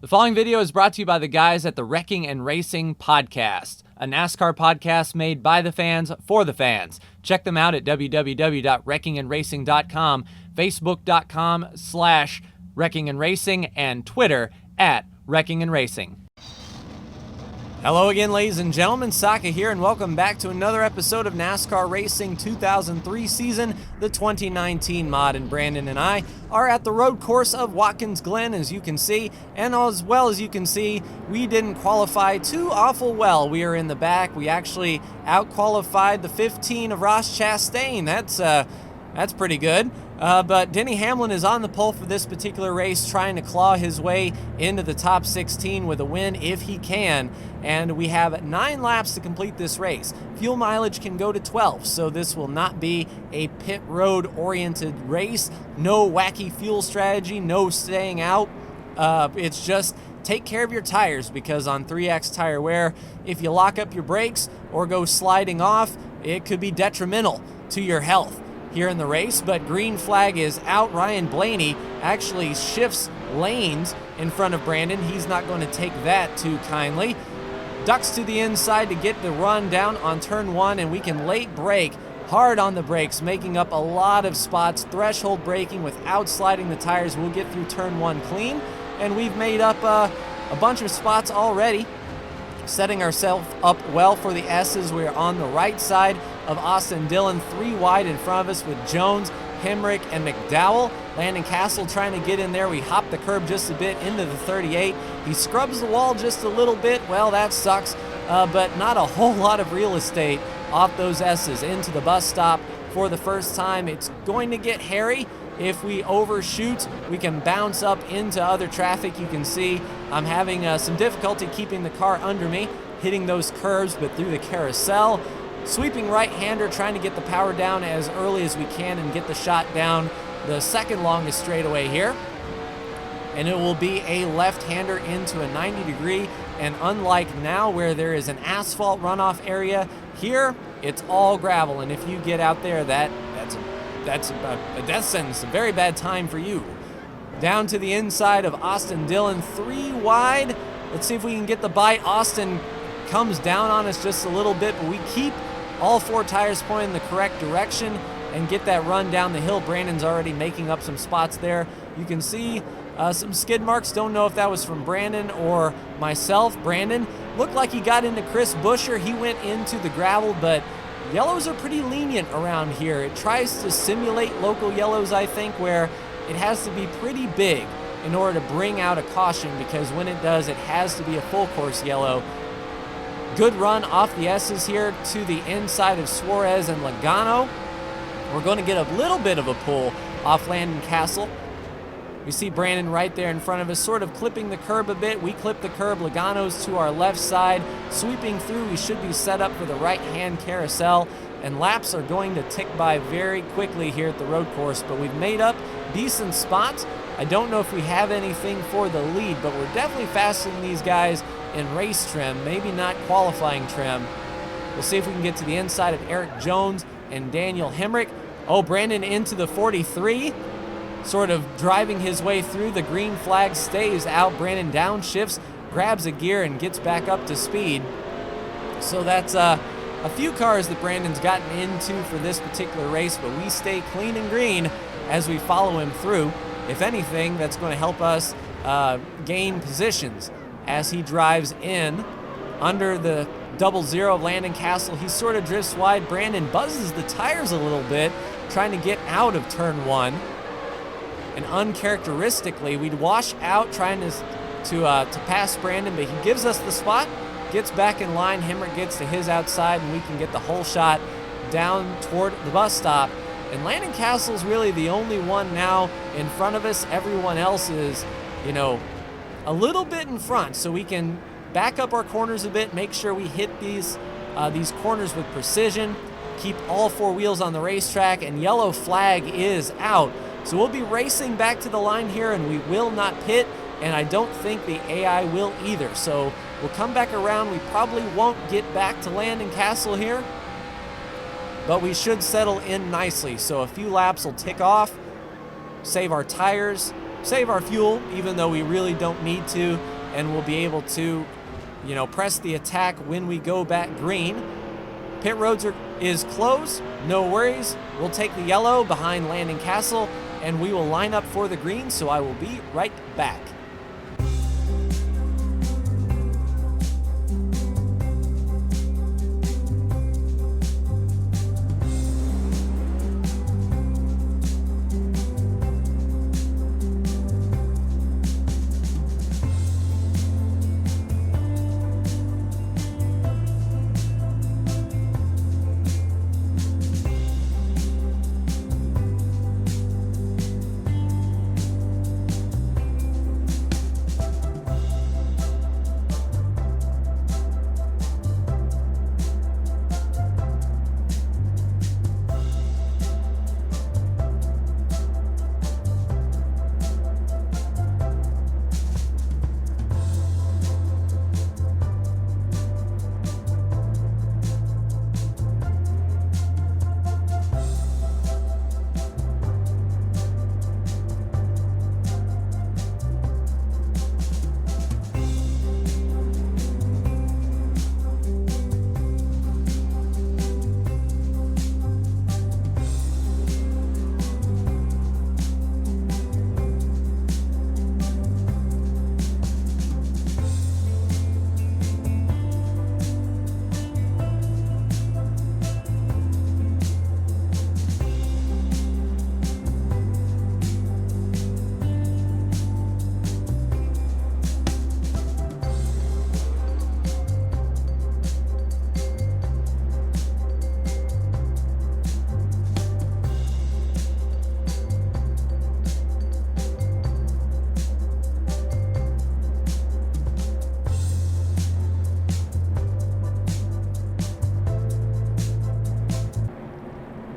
The following video is brought to you by the guys at the Wrecking and Racing Podcast, a NASCAR podcast made by the fans for the fans. Check them out at www.wreckingandracing.com, facebook.com/wreckingandracing, and Twitter at Wrecking and Racing. Hello again, ladies and gentlemen, Saka here, and welcome back to another episode of NASCAR Racing 2003 season, the 2019 mod. And Brandon and I are at the road course of Watkins Glen, as you can see, and as well as you can see, we didn't qualify too awful well. We are in the back. We actually out-qualified the 15 of Ross Chastain. That's pretty good. But Denny Hamlin is on the pole for this particular race, trying to claw his way into the top 16 with a win if he can. And we have 9 laps to complete this race. Fuel mileage can go to 12, so this will not be a pit road oriented race. No wacky fuel strategy, no staying out. It's just take care of your tires, because on 3X tire wear, if you lock up your brakes or go sliding off, it could be detrimental to your health here in the race. But green flag is out. Ryan Blaney actually shifts lanes in front of Brandon. He's not going to take that too kindly. Ducks to the inside to get the run down on turn 1, and we can late brake hard on the brakes, making up a lot of spots. Threshold braking without sliding the tires. We'll get through turn 1 clean, and we've made up a bunch of spots already, setting ourselves up well for the S's. We're on the right side of Austin Dillon, 3 wide in front of us with Jones, Hemrick, and McDowell. Landon Castle trying to get in there. We hop the curb just a bit into the 38. He scrubs the wall just a little bit. Well, that sucks, but not a whole lot of real estate off those S's. Into the bus stop for the first time. It's going to get hairy. If we overshoot, we can bounce up into other traffic. You can see I'm having some difficulty keeping the car under me, hitting those curves, but through the carousel. Sweeping right-hander, trying to get the power down as early as we can and get the shot down the second longest straightaway here. And it will be a left-hander into a 90-degree. And unlike now where there is an asphalt runoff area, here it's all gravel. And if you get out there, that's a death sentence, a very bad time for you. Down to the inside of Austin Dillon, 3 wide. Let's see if we can get the bite. Austin comes down on us just a little bit, but we keep all 4 tires pointing in the correct direction and get that run down the hill. Brandon's already making up some spots there. You can see some skid marks. Don't know if that was from Brandon or myself. Brandon looked like he got into Chris Buescher. He went into the gravel, but yellows are pretty lenient around here. It tries to simulate local yellows, I think, where it has to be pretty big in order to bring out a caution, because when it does, it has to be a full course yellow. Good run off the S's here to the inside of Suarez and Logano. We're going to get a little bit of a pull off Landon Castle. We see Brandon right there in front of us, sort of clipping the curb a bit. We clip the curb. Logano's to our left side. Sweeping through, we should be set up for the right-hand carousel. And laps are going to tick by very quickly here at the road course, but we've made up decent spots. I don't know if we have anything for the lead, but we're definitely faster than these guys in race trim, maybe not qualifying trim. We'll see if we can get to the inside of Eric Jones and Daniel Hemrick. Oh, Brandon into the 43, sort of driving his way through. The green flag stays out. Brandon downshifts, grabs a gear, and gets back up to speed. So that's a few cars that Brandon's gotten into for this particular race, but we stay clean and green as we follow him through. If anything, that's going to help us gain positions as he drives in under the 00 of Landon Castle. He sort of drifts wide. Brandon buzzes the tires a little bit, trying to get out of turn 1. And uncharacteristically, we'd wash out trying to pass Brandon, but he gives us the spot, gets back in line. Hemrick gets to his outside, and we can get the whole shot down toward the bus stop. And Landon Castle's really the only one now in front of us. Everyone else is, a little bit in front, so we can back up our corners a bit, make sure we hit these corners with precision, keep all 4 wheels on the racetrack, and yellow flag is out. So we'll be racing back to the line here, and we will not pit, and I don't think the AI will either. So we'll come back around. We probably won't get back to Landon Castle here, but we should settle in nicely. So a few laps will tick off, save our tires, save our fuel, even though we really don't need to, and we'll be able to, you know, press the attack when we go back green. Pit roads is closed, no worries. We'll take the yellow behind Landing Castle, and we will line up for the green, so I will be right back.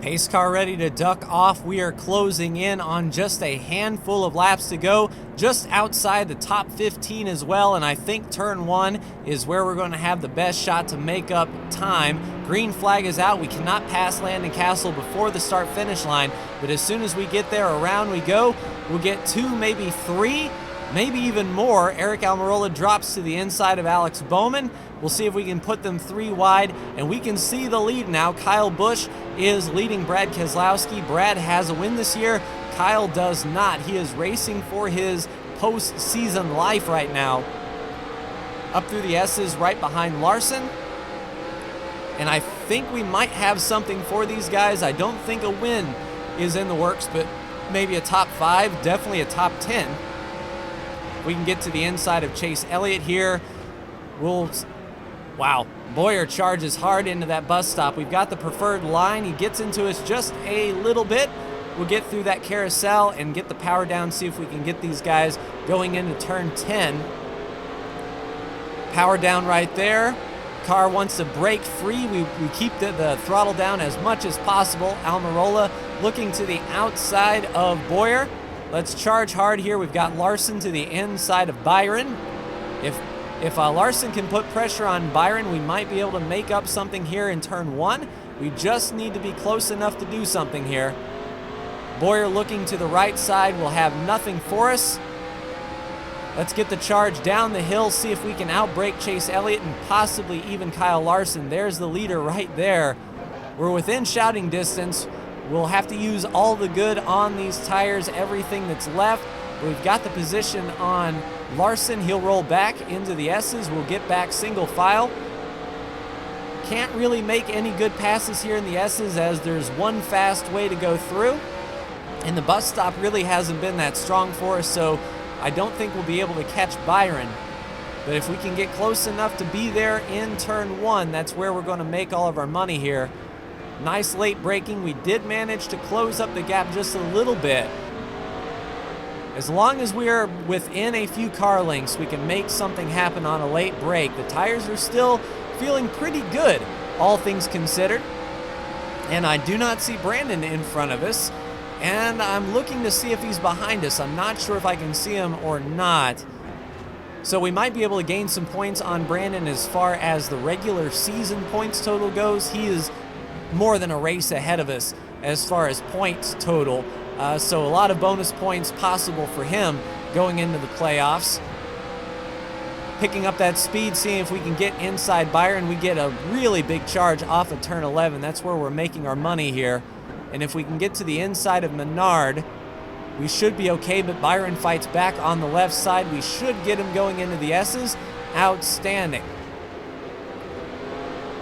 Pace car ready to duck off. We are closing in on just a handful of laps to go, just outside the top 15 as well, and I think turn 1 is where we're going to have the best shot to make up time. Green flag is out. We cannot pass Landing Castle before the start-finish line, but as soon as we get there, around we go. We'll get 2, maybe 3, maybe even more. Eric Almirola drops to the inside of Alex Bowman. We'll see if we can put them 3 wide, and we can see the lead now. Kyle Busch is leading Brad Keselowski. Brad has a win this year. Kyle does not. He is racing for his postseason life right now. Up through the S's right behind Larson. And I think we might have something for these guys. I don't think a win is in the works, but maybe a top 5, definitely a top 10. We can get to the inside of Chase Elliott here. Wow, Bowyer charges hard into that bus stop. We've got the preferred line. He gets into us just a little bit. We'll get through that carousel and get the power down, see if we can get these guys going into turn 10. Power down right there. Car wants to break free. We keep the throttle down as much as possible. Almirola looking to the outside of Bowyer. Let's charge hard here. We've got Larson to the inside of Byron. If Larson can put pressure on Byron, we might be able to make up something here in turn 1. We just need to be close enough to do something here. Bowyer looking to the right side will have nothing for us. Let's get the charge down the hill, see if we can outbrake Chase Elliott and possibly even Kyle Larson. There's the leader right there. We're within shouting distance. We'll have to use all the good on these tires, everything that's left. We've got the position on Larson. He'll roll back into the S's. We'll get back single file. Can't really make any good passes here in the S's as there's one fast way to go through. And the bus stop really hasn't been that strong for us, so I don't think we'll be able to catch Byron. But if we can get close enough to be there in turn 1, that's where we're going to make all of our money here. Nice late braking. We did manage to close up the gap just a little bit. As long as we are within a few car lengths, we can make something happen on a late break. The tires are still feeling pretty good, all things considered. And I do not see Brandon in front of us. And I'm looking to see if he's behind us. I'm not sure if I can see him or not. So we might be able to gain some points on Brandon as far as the regular season points total goes. He is more than a race ahead of us as far as points total. So a lot of bonus points possible for him going into the playoffs. Picking up that speed, seeing if we can get inside Byron. We get a really big charge off of turn 11. That's where we're making our money here. And if we can get to the inside of Menard, we should be okay, but Byron fights back on the left side. We should get him going into the S's. Outstanding.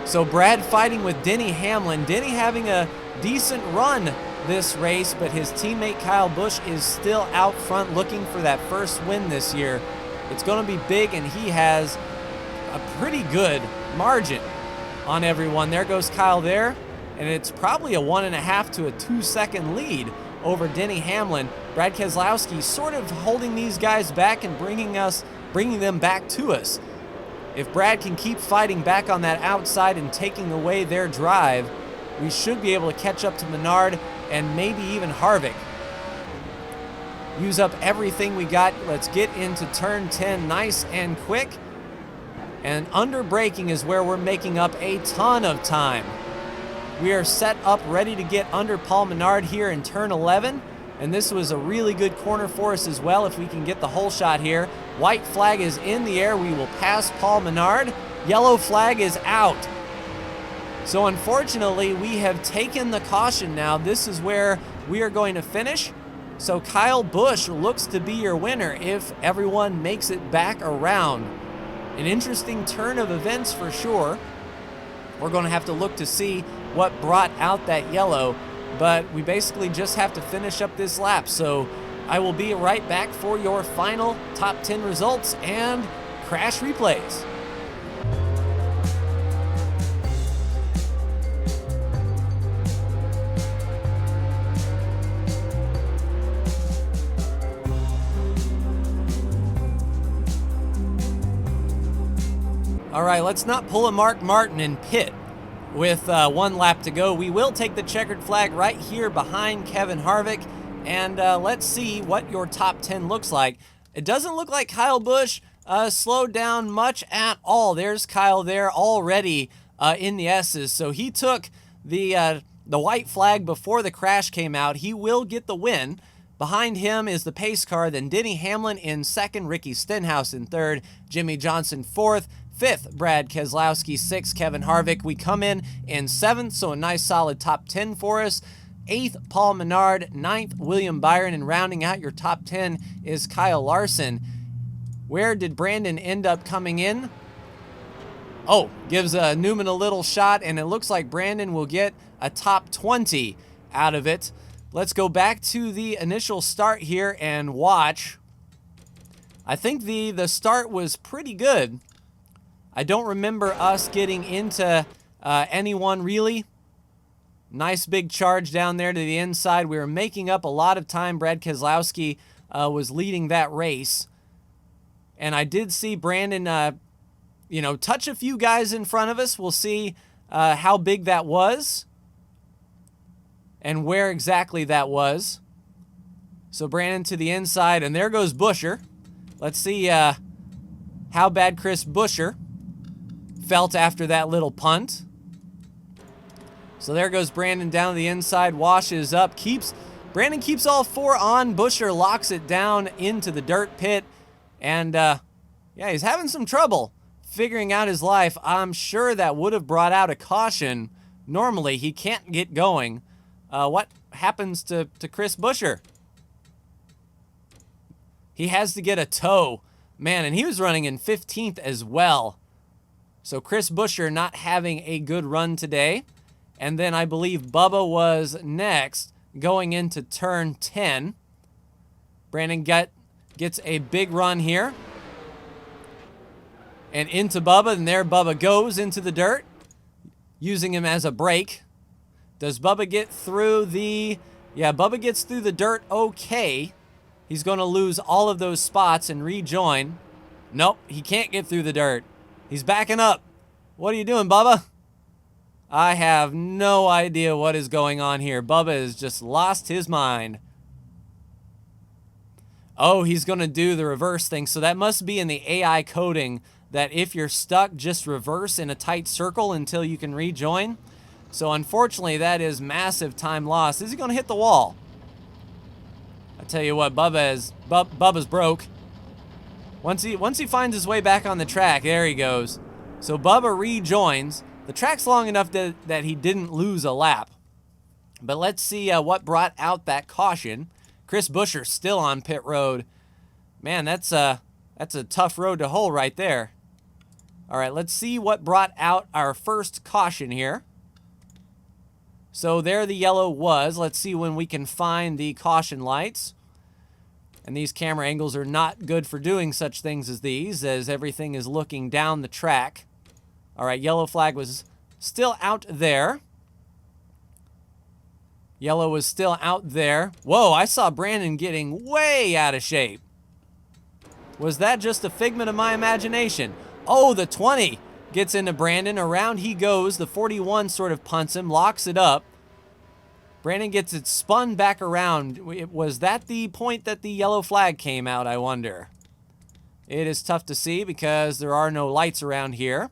So Brad fighting with Denny Hamlin. Denny having a decent run this race, but his teammate Kyle Busch is still out front looking for that first win this year. It's going to be big, and he has a pretty good margin on everyone. There goes Kyle there, and it's probably a 1.5 to a 2-second lead over Denny Hamlin. Brad Keselowski sort of holding these guys back and bringing them back to us. If Brad can keep fighting back on that outside and taking away their drive, we should be able to catch up to Menard and maybe even Harvick. Use up everything we got. Let's get into turn 10 nice and quick. And under braking is where we're making up a ton of time. We are set up ready to get under Paul Menard here in turn 11. And this was a really good corner for us as well if we can get the whole shot here. White flag is in the air. We will pass Paul Menard. Yellow flag is out. So unfortunately, we have taken the caution now. This is where we are going to finish. So Kyle Busch looks to be your winner if everyone makes it back around. An interesting turn of events for sure. We're going to have to look to see what brought out that yellow, but we basically just have to finish up this lap. So I will be right back for your final top 10 results and crash replays. All right, let's not pull a Mark Martin in pit with 1 lap to go. We will take the checkered flag right here behind Kevin Harvick, and let's see what your top 10 looks like. It doesn't look like Kyle Busch slowed down much at all. There's Kyle there already in the S's, so he took the white flag before the crash came out. He will get the win. Behind him is the pace car, then Denny Hamlin in second, Ricky Stenhouse in third, Jimmy Johnson fourth, 5th, Brad Keselowski, 6th, Kevin Harvick. We come in 7th, so a nice solid top 10 for us. 8th, Paul Menard. 9th, William Byron. And rounding out your top 10 is Kyle Larson. Where did Brandon end up coming in? Oh, gives Newman a little shot, and it looks like Brandon will get a top 20 out of it. Let's go back to the initial start here and watch. I think the start was pretty good. I don't remember us getting into anyone really. Nice big charge down there to the inside. We were making up a lot of time. Brad Keselowski was leading that race. And I did see Brandon, touch a few guys in front of us. We'll see how big that was and where exactly that was. So Brandon to the inside, and there goes Buescher. Let's see how bad Chris Buescher felt after that little punt. So there goes Brandon down to the inside, washes up, Brandon keeps all 4 on. Buescher locks it down into the dirt pit, and yeah, he's having some trouble figuring out his life. I'm sure that would have brought out a caution. Normally, he can't get going. What happens to Chris Buescher? He has to get a tow. Man, and he was running in 15th as well. So Chris Buescher not having a good run today. And then I believe Bubba was next going into turn 10. Brandon gets a big run here. And into Bubba, and there Bubba goes into the dirt, using him as a brake. Does Bubba get through the... Yeah, Bubba gets through the dirt okay. He's going to lose all of those spots and rejoin. Nope, he can't get through the dirt. He's backing up. What are you doing, Bubba? I have no idea what is going on here. Bubba has just lost his mind. Oh, he's going to do the reverse thing. So that must be in the AI coding that if you're stuck, just reverse in a tight circle until you can rejoin. So unfortunately, that is massive time loss. Is he going to hit the wall? I tell you what, Bubba's broke. Once he finds his way back on the track, there he goes. So Bubba rejoins. The track's long enough that he didn't lose a lap. But let's see what brought out that caution. Chris Buescher still on pit road. Man, that's a tough road to hold right there. All right, let's see what brought out our first caution here. So there the yellow was. Let's see when we can find the caution lights. And these camera angles are not good for doing such things as these, as everything is looking down the track. All right, yellow flag was still out there. Yellow was still out there. Whoa, I saw Brandon getting way out of shape. Was that just a figment of my imagination? Oh, the 20 gets into Brandon. Around he goes. The 41 sort of punts him, locks it up. Brandon gets it spun back around. Was that the point that the yellow flag came out, I wonder? It is tough to see because there are no lights around here.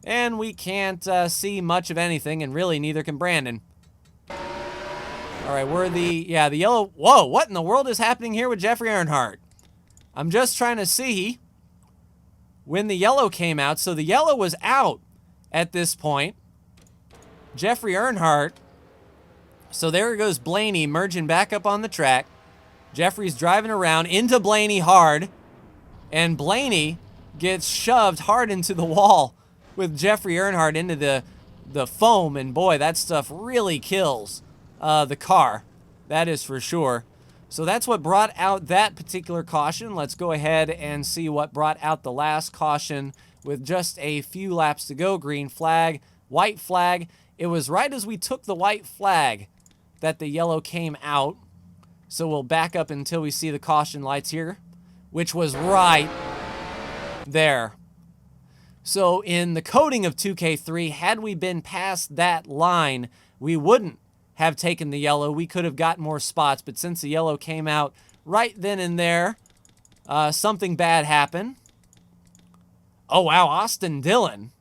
And we can't see much of anything, and really neither can Brandon. All right, the yellow... Whoa, what in the world is happening here with Jeffrey Earnhardt? I'm just trying to see when the yellow came out. So the yellow was out at this point. Jeffrey Earnhardt. So there goes Blaney merging back up on the track. Jeffrey's driving around into Blaney hard. And Blaney gets shoved hard into the wall with Jeffrey Earnhardt into the foam. And boy, that stuff really kills the car. That is for sure. So that's what brought out that particular caution. Let's go ahead and see what brought out the last caution with just a few laps to go. Green flag, white flag. It was right as we took the white flag that the yellow came out. So we'll back up until we see the caution lights here, which was right there. So in the coding of 2K3, had we been past that line, we wouldn't have taken the yellow. We could have got more spots, but since the yellow came out right then and there, something bad happened. Oh, wow, Austin Dillon.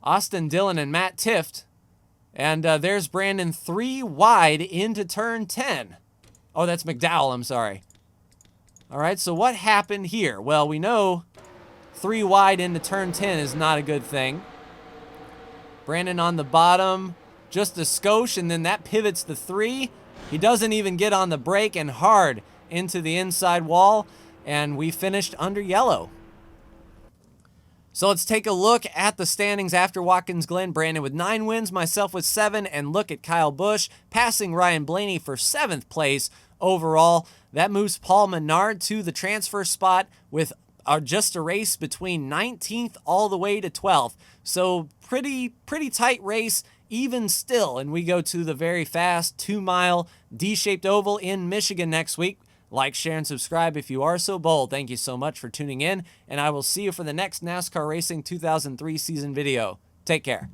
Austin Dillon and Matt Tifft. And there's Brandon 3 wide into turn 10. Oh, that's McDowell, I'm sorry. All right, so what happened here? Well, we know 3 wide into turn 10 is not a good thing. Brandon on the bottom, just a skosh, and then that pivots the 3. He doesn't even get on the brake and hard into the inside wall, and we finished under yellow. So let's take a look at the standings after Watkins Glen. Brandon with 9 wins, myself with 7, and look at Kyle Busch passing Ryan Blaney for 7th place overall. That moves Paul Menard to the transfer spot with just a race between 19th all the way to 12th. So pretty tight race even still. And we go to the very fast 2-mile D-shaped oval in Michigan next week. Like, share, and subscribe if you are so bold. Thank you so much for tuning in, and I will see you for the next NASCAR Racing 2003 season video. Take care.